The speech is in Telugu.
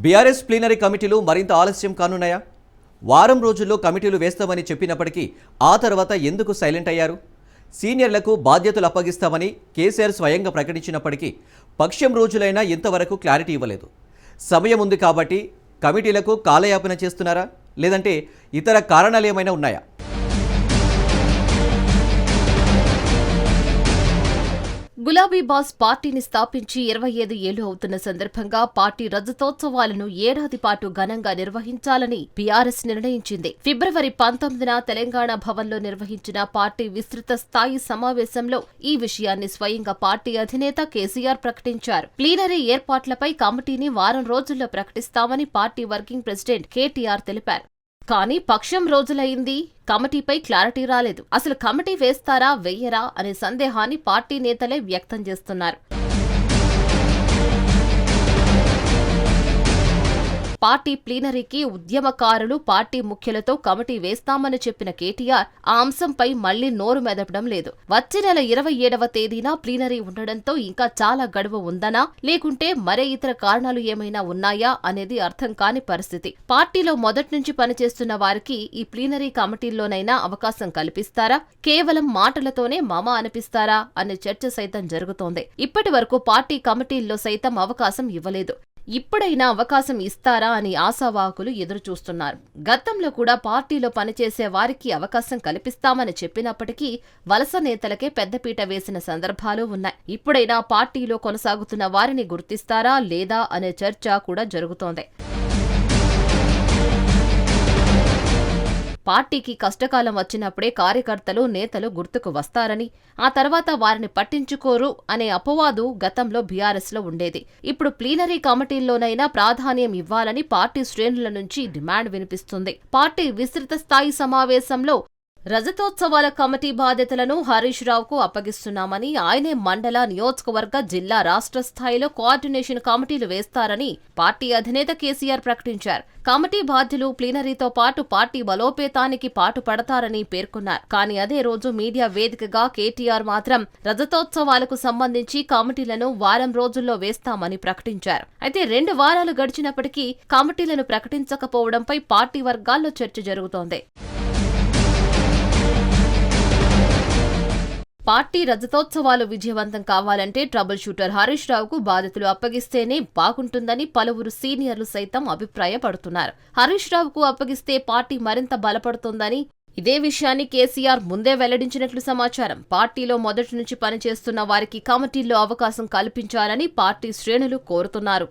బీఆర్ఎస్ ప్లీనరీ కమిటీలు మరింత ఆలస్యం కానున్నాయా? వారం రోజుల్లో కమిటీలు వేస్తామని చెప్పినప్పటికీ ఆ తర్వాత ఎందుకు సైలెంట్ అయ్యారు? సీనియర్లకు బాధ్యతలు అప్పగిస్తామని కేసీఆర్ స్వయంగా ప్రకటించినప్పటికీ పక్షం రోజులైనా ఇంతవరకు క్లారిటీ ఇవ్వలేదు. సమయం ఉంది కాబట్టి కమిటీలకు కాలయాపన చేస్తున్నారా, లేదంటే ఇతర కారణాలు ఏమైనా ఉన్నాయా? గులాబీ బాస్ పార్టీని స్థాపించి 25 ఏళ్లు అవుతున్న సందర్భంగా పార్టీ రజతోత్సవాలను ఏడాది పాటు ఘనంగా నిర్వహించాలని బీఆర్ఎస్ నిర్ణయించింది. ఫిబ్రవరి 19న తెలంగాణ భవన్లో నిర్వహించిన పార్టీ విస్తృత స్థాయి సమావేశంలో ఈ విషయాన్ని స్వయంగా పార్టీ అధినేత కేసీఆర్ ప్రకటించారు. ప్లీనరీ ఏర్పాట్లపై కమిటీని వారం రోజుల్లో ప్రకటిస్తామని పార్టీ వర్కింగ్ ప్రెసిడెంట్ కేటీఆర్ తెలిపారు. కానీ పక్షం రోజులైంది, కమిటీపై క్లారిటీ రాలేదు. అసలు కమిటీ వేస్తారా వెయ్యరా అనే సందేహాన్ని పార్టీ నేతలే వ్యక్తం చేస్తున్నారు. పార్టీ ప్లీనరీకి ఉద్యమకారులు, పార్టీ ముఖ్యులతో కమిటీ వేస్తామని చెప్పిన కేటీఆర్ ఆ అంశంపై మళ్లీ నోరు మెదపడం లేదు. వచ్చే నెల 27వ తేదీన ప్లీనరీ ఉండడంతో ఇంకా చాలా గడువు ఉందనా, లేకుంటే మరే ఇతర కారణాలు ఏమైనా ఉన్నాయా అనేది అర్థం కాని పరిస్థితి. పార్టీలో మొదట్నుంచి పనిచేస్తున్న వారికి ఈ ప్లీనరీ కమిటీల్లోనైనా అవకాశం కల్పిస్తారా, కేవలం మాటలతోనే మమ అనిపిస్తారా అనే చర్చ సైతం జరుగుతోంది. ఇప్పటి వరకు పార్టీ కమిటీల్లో సైతం అవకాశం ఇవ్వలేదు. ఇప్పుడైనా అవకాశం ఇస్తారా అని ఆశావాహకులు ఎదురుచూస్తున్నారు. గతంలో కూడా పార్టీలో పనిచేసే వారికి అవకాశం కల్పిస్తామని చెప్పినప్పటికీ వలస నేతలకే పెద్దపీట వేసిన సందర్భాలు ఉన్నాయి. ఇప్పుడైనా పార్టీలో కొనసాగుతున్న వారిని గుర్తిస్తారా లేదా అనే చర్చ కూడా జరుగుతోంది. పార్టీకి కష్టకాలం వచ్చినప్పుడే కార్యకర్తలు, నేతలు గుర్తుకు వస్తారని, ఆ తర్వాత వారిని పట్టించుకోరు అనే అపవాదు గతంలో బీఆర్ఎస్లో ఉండేది. ఇప్పుడు ప్లీనరీ కమిటీల్లోనైనా ప్రాధాన్యం ఇవ్వాలని పార్టీ శ్రేణుల నుంచి డిమాండ్ వినిపిస్తుంది. పార్టీ విస్తృత స్థాయి సమావేశంలో రజతోత్సవాల కమిటీ బాధ్యతలను హరీష్ రావుకు అప్పగిస్తున్నామని, ఆయనే మండల, నియోజకవర్గ, జిల్లా, రాష్ట్ర స్థాయిలో కోఆర్డినేషన్ కమిటీలు వేస్తారని పార్టీ అధినేత కేసీఆర్ ప్రకటించారు. కమిటీ బాధ్యులు ప్లీనరీతో పాటు పార్టీ బలోపేతానికి పాటుపడతారని పేర్కొన్నారు. కానీ అదే రోజు మీడియా వేదికగా కేటీఆర్ మాత్రం రజతోత్సవాలకు సంబంధించి కమిటీలను వారం రోజుల్లో వేస్తామని ప్రకటించారు. అయితే 2 వారాలు గడిచినప్పటికీ కమిటీలను ప్రకటించకపోవడంపై పార్టీ వర్గాల్లో చర్చ జరుగుతోంది. పార్టీ రజతోత్సవాలు విజయవంతం కావాలంటే ట్రబుల్ షూటర్ హరీష్ రావుకు బాధ్యతలు అప్పగిస్తేనే బాగుంటుందని పలువురు సీనియర్లు సైతం అభిప్రాయపడుతున్నారు. హరీష్ రావుకు అప్పగిస్తే పార్టీ మరింత బలపడుతుందని, ఇదే విషయాన్ని కేసీఆర్ ముందే వెల్లడించినట్లు సమాచారం. పార్టీలో మొదటి నుంచి పనిచేస్తున్న వారికి కమిటీల్లో అవకాశం కల్పించాలని పార్టీ శ్రేణులు కోరుతున్నారు.